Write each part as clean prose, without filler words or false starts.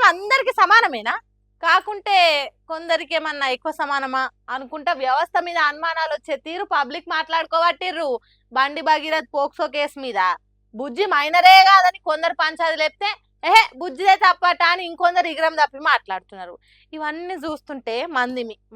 అందరికి సమానమేనా? కాకుంటే కొందరికేమన్నా ఎక్కువ సమానమా అనుకుంటా వ్యవస్థ మీద అనుమానాలొచ్చే తీరు పబ్లిక్ మాట్లాడుకోబట్టిర్రు. బండి భగీరథ్ పోక్సో కేసు మీద. బుజ్జి మైనరే గాదని కొందరు పంచాయతీ లేపితే, ఎహే! బుజ్జిదే తప్పట అని ఇంకొందరు ఇగరం తప్పి మాట్లాడుతున్నారు. ఇవన్నీ జూస్తుంటే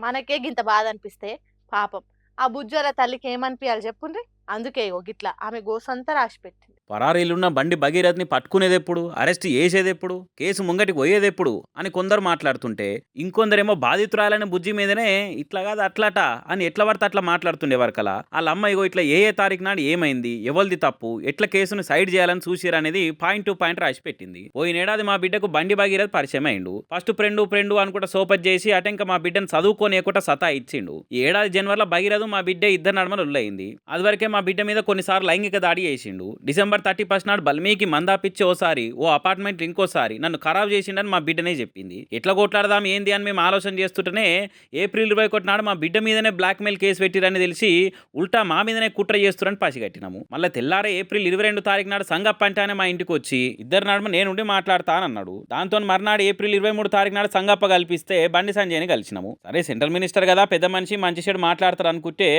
మనకే గింత బాధనిపిస్తే పాపం ఆ బుజ్జోళ్ళ తల్లికి ఏమనిపియాలి జెప్పుండ్రి? అందుకే ఇగో గిట్ల ఆమె గోసంతా రాసిపెట్టింది. పరారీలున్న బండి భగీరథ్ని పట్టుకునేదెప్పుడు, అరెస్ట్ చేసేదెప్పుడు, కేసు ముంగటికి పోయేదెప్పుడు అని కొందరు మాట్లాడుతుంటే, ఇంకొందరేమో బాధితురాలని బుజ్జి మీదనే ఇట్లా కాదు అట్లాట అని ఎట్లా పడితే అట్లా మాట్లాడుతుండేవారు కలా. వాళ్ళ అమ్మ ఇగో ఇట్లా ఏ తారీఖు నాడు ఏమైంది, ఎవరిది తప్పు, ఎట్లా కేసును సైడ్ చేయాలని చూసిరనేది పాయింట్ టు పాయింట్ రాసి పెట్టింది. పోయినేడాది మా బిడ్డకు బండి భగీరథ్ పరిచయం అయిండు. ఫస్ట్ ఫ్రెండు అనుకుంటా సోపత్ చేసి అటెంక మా బిడ్డను చదువుకోనియకుండా సతా ఇచ్చిండు. ఈ ఏడాది జనవరిలో భగీరథ్ మా బిడ్డ ఇద్దరు నడమలు ఉల్లయింది. అదివరకే మా బిడ్డ మీద కొన్నిసార్లు లైంగిక దాడి చేసిండు. డిసెంబర్ 31 నాడు బల్మీకి మందాపిచ్చి ఓసారి, ఓ అపార్ట్మెంట్ ఇంకోసారి నన్ను ఖరాబ్ చేసిండని మా బిడ్డనే చెప్పింది. ఎట్లా కొట్లాడదాం ఏంది అని మేము ఆలోచన చేస్తుంటేనే ఏప్రిల్ 21 నాడు మా బిడ్డ మీదనే బ్లాక్మెయిల్ కేసు పెట్టిరని తెలిసి ఉల్టా మా మీదనే కుట్ర చేస్తురని పసిగట్టినాము. మళ్ళీ తెల్లారే ఏప్రిల్ 22 తారీఖు నాడు సంగప్ప అంటేనే మా ఇంటికి వచ్చి ఇద్దరు నడుమ నేనుండి మాట్లాడతానన్నాడు. దాంతో మర్నాడు ఏప్రిల్ 23 తారీఖు నాడు సంగప్ప కల్పిస్తే బండి సంజయ్ని కలిసినాము. సరే సెంట్రల్ మినిస్టర్ కదా, పెద్ద మనిషి మంచి చెడు మాట్లాడతారు అనుకుంటే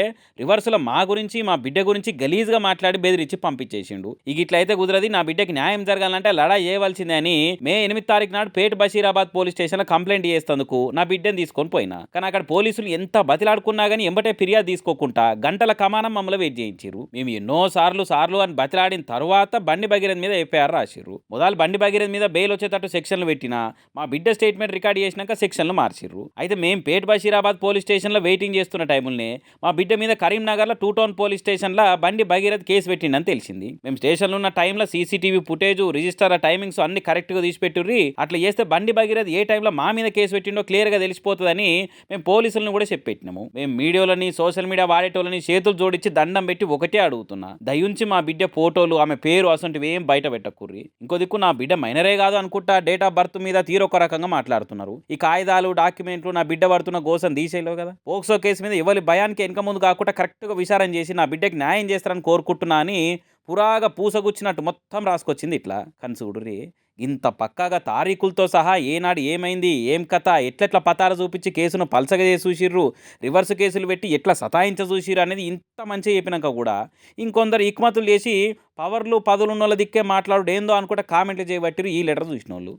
రివర్స్లో మా గురించి మా బిడ్డ గురించి గలీజ్గా మాట్లాడి బెదిరించి పంపించేసిండు. ఇక ఇట్లయితే కుదరది, నా బిడ్డకి న్యాయం జరగాలంటే లడా చేయవలసిందే అని మే 8 తారీఖు నాడు పేట్ బషీరాబాద్ పోలీస్ స్టేషన్లో కంప్లైంట్ చేసేందుకు నా బిడ్డను తీసుకొని పోయినా. కానీ అక్కడ పోలీసులు ఎంత బతిలాడుకున్నా కానీ ఎంబటే ఫిర్యాదు తీసుకోకుండా గంటల కమానం మమ్మల్ని వెయిట్ చేయించారు. మేము ఎన్నో సార్లు అని బతిలాడిన తర్వాత బండి భగీరథ్ మీద ఎఫ్ఐఆర్ రాసిర్రు. మొదలు బండి భగీరథ్ మీద బెయిల్ వచ్చేటట్టు సెక్షన్లు పెట్టినా మా బిడ్డ స్టేట్మెంట్ రికార్డ్ చేసినాక సెక్షన్లు మార్చిర్రు. అయితే మేము పేట్ బషీరాబాద్ పోలీస్ స్టేషన్లో వెయిటింగ్ చేస్తున్న టైముల్నే మా బిడ్డ మీద కరీంనగర్లో 2 టౌన్ పోలీస్ స్టేషన్లో బండి భగీరథ్ కేసు పెట్టిండని తెలిసింది. మేము స్టేషన్లో ఉన్న టైంలో సీసీటీవీ ఫుటేజ్, రిజిస్టర్ టైమింగ్స్ అన్ని కరెక్ట్గా తీసిపెట్టుర్రి. అట్లా చేస్తే బండి భగీరథ్ ఏ టైంలో మా మీద కేసు పెట్టిండో క్లియర్గా తెలిసిపోతుందని మేము పోలీసులను కూడా చెప్పెట్టినాము. మేము మీడియాలని సోషల్ మీడియా వాడేటోళ్ళని చేతులు జోడించి దండం పెట్టి ఒకటే అడుగుతున్నా, దయుంచి మా బిడ్డ ఫోటోలు, ఆమె పేరు అసంటివి ఏం బయట పెట్టకుర్రి. ఇంకో దిక్కు నా బిడ్డ మైనరే కాదు అనుకుంటా డేట్ ఆఫ్ బర్త్ మీద తీరొక రకంగా మాట్లాడుతున్నారు. ఈ కాగితాలు, డాక్యుమెంట్లు నా బిడ్డ పడుతున్న గోసం తీసేయలేవు కదా. పోక్సో కేసు మీద ఎవరి భయానికి వెనక ముందు కాకుండా కరెక్ట్గా విచారణ చేసి నా బిడ్డకి న్యాయం చేస్తారని కోరుకుంటున్నా అని పురాగా పూసగుచ్చినట్టు మొత్తం రాసుకొచ్చింది ఇట్లా. కానీ చూడుర్రి, ఇంత పక్కాగా తారీఖులతో సహా ఏనాడు ఏమైంది, ఏం కథ, ఎట్లెట్లా పతాలు చూపించి కేసును పల్సగా చేసి చూసిర్రు, రివర్స్ కేసులు పెట్టి ఎట్లా సతాయించ చూసిర్రు అనేది ఇంత మంచిగా చెప్పినాక కూడా ఇంకొందరు ఇక్మతులు చేసి పవర్లు పదులున్నోళ్ళ దిక్కే మాట్లాడు ఏందో అనుకుంటే కామెంట్లు చేయబట్టిరు ఈ లెటర్ చూసిన వాళ్ళు.